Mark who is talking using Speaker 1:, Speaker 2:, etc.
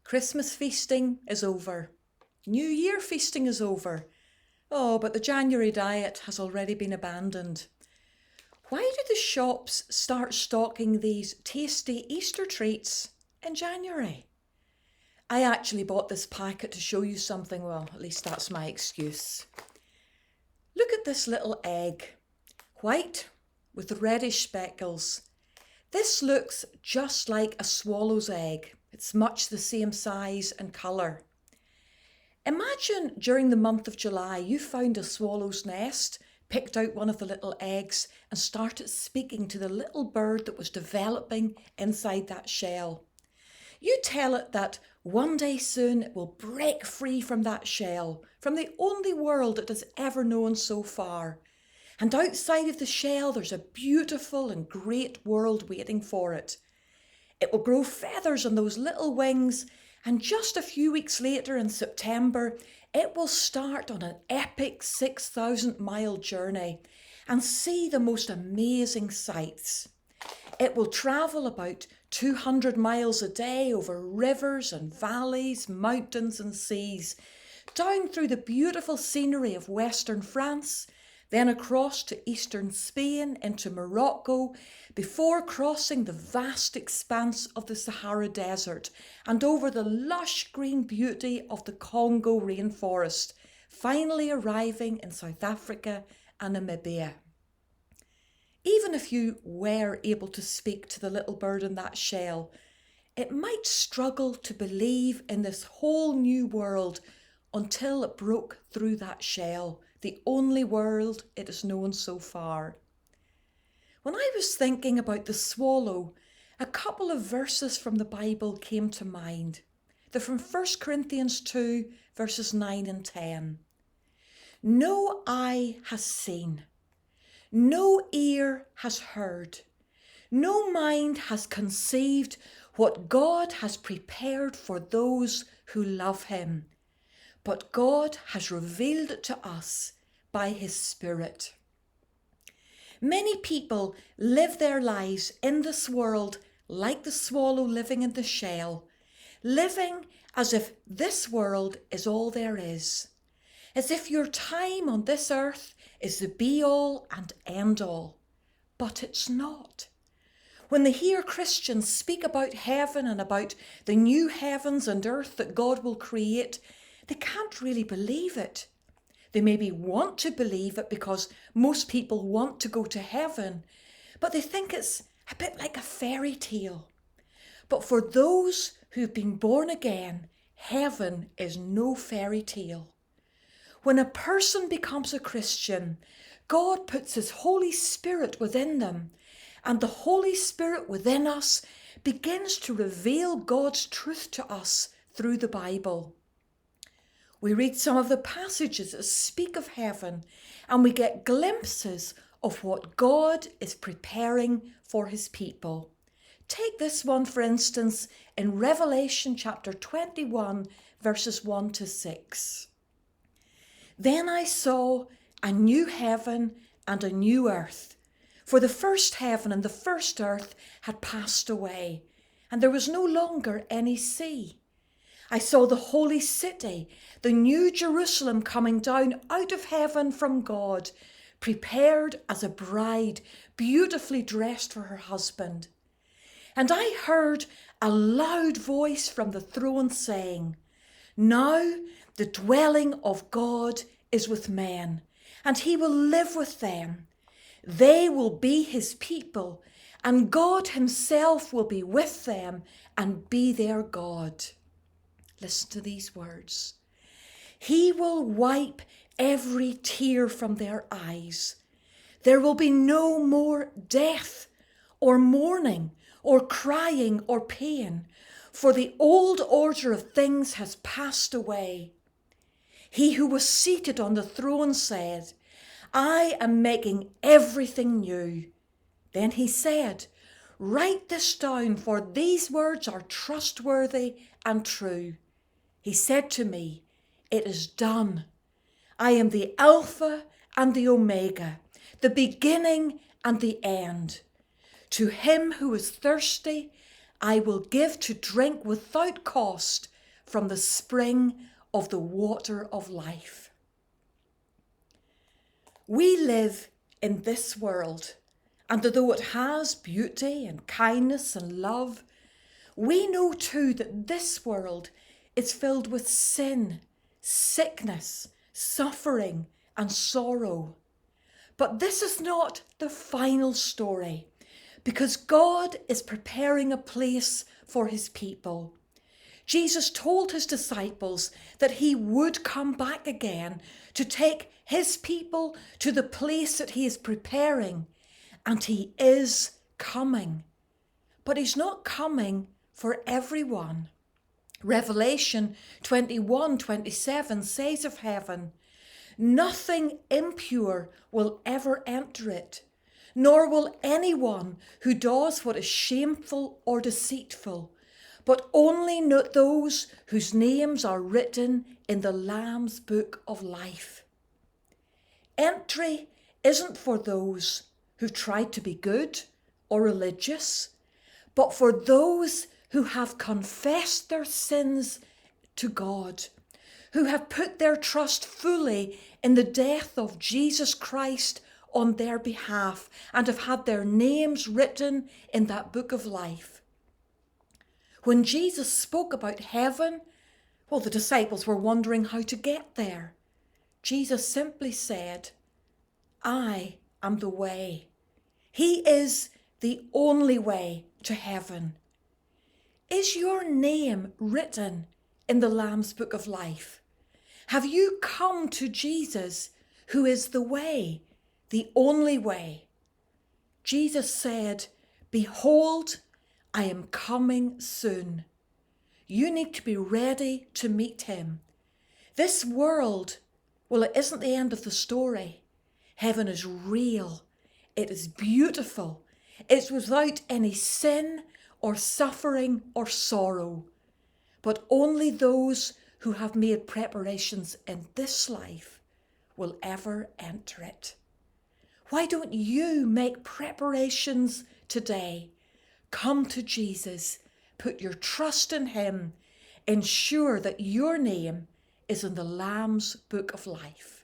Speaker 1: Christmas feasting is over. New Year feasting is over. Oh, but the January diet has already been abandoned. Why do the shops start stocking these tasty Easter treats in January? I actually bought this packet to show you something. Well, at least that's my excuse. Look at this little egg. White with reddish speckles. This looks just like a swallow's egg. It's much the same size and colour. Imagine during the month of July you found a swallow's nest, picked out one of the little eggs and started speaking to the little bird that was developing inside that shell. You tell it that one day soon it will break free from that shell, from the only world it has ever known so far. And outside of the shell there's a beautiful and great world waiting for it. It will grow feathers on those little wings, and just a few weeks later in September, it will start on an epic 6,000-mile journey and see the most amazing sights. It will travel about 200 miles a day over rivers and valleys, mountains and seas, down through the beautiful scenery of Western France, then across to eastern Spain into Morocco, before crossing the vast expanse of the Sahara Desert and over the lush green beauty of the Congo rainforest, finally arriving in South Africa and Namibia. Even if you were able to speak to the little bird in that shell, it might struggle to believe in this whole new world until it broke through that shell, the only world it has known so far. When I was thinking about the swallow, a couple of verses from the Bible came to mind. They're from 1 Corinthians 2, verses 9 and 10. No eye has seen, no ear has heard, no mind has conceived what God has prepared for those who love him. But God has revealed it to us by his Spirit. Many people live their lives in this world like the swallow living in the shell, living as if this world is all there is, as if your time on this earth is the be-all and end-all. But it's not. When they hear Christians speak about heaven and about the new heavens and earth that God will create, they can't really believe it. They maybe want to believe it because most people want to go to heaven, but they think it's a bit like a fairy tale. But for those who've been born again, heaven is no fairy tale. When a person becomes a Christian, God puts his Holy Spirit within them, and the Holy Spirit within us begins to reveal God's truth to us through the Bible. We read some of the passages that speak of heaven, and we get glimpses of what God is preparing for his people. Take this one, for instance, in Revelation chapter 21, verses 1 to 6. Then I saw a new heaven and a new earth, for the first heaven and the first earth had passed away, and there was no longer any sea. I saw the holy city, the new Jerusalem, coming down out of heaven from God, prepared as a bride, beautifully dressed for her husband. And I heard a loud voice from the throne saying, Now the dwelling of God is with men, and he will live with them. They will be his people, and God himself will be with them and be their God. Listen to these words. He will wipe every tear from their eyes. There will be no more death or mourning or crying or pain, for the old order of things has passed away. He who was seated on the throne said, I am making everything new. Then he said, Write this down, for these words are trustworthy and true. He said to me, It is done. I am the Alpha and the Omega, the beginning and the end. To him who is thirsty, I will give to drink without cost from the spring of the water of life. We live in this world, and although it has beauty and kindness and love, we know too that this world is filled with sin, sickness, suffering, and sorrow. But this is not the final story, because God is preparing a place for his people. Jesus told his disciples that he would come back again to take his people to the place that he is preparing, and he is coming. But he's not coming for everyone. Revelation 21:27 says of heaven, "Nothing impure will ever enter it, nor will anyone who does what is shameful or deceitful, but only those whose names are written in the Lamb's book of life." Entry isn't for those who've tried to be good or religious, but for those who have confessed their sins to God, who have put their trust fully in the death of Jesus Christ on their behalf and have had their names written in that book of life. When Jesus spoke about heaven, the disciples were wondering how to get there. Jesus simply said, "I am the way." He is the only way to heaven. Is your name written in the Lamb's book of life? Have you come to Jesus, who is the way, the only way? Jesus said, "Behold, I am coming soon." You need to be ready to meet him. This world, it isn't the end of the story. Heaven is real. It is beautiful. It's without any sin or suffering or sorrow. But only those who have made preparations in this life will ever enter it. Why don't you make preparations today? Come to Jesus, put your trust in him, ensure that your name is in the Lamb's book of life.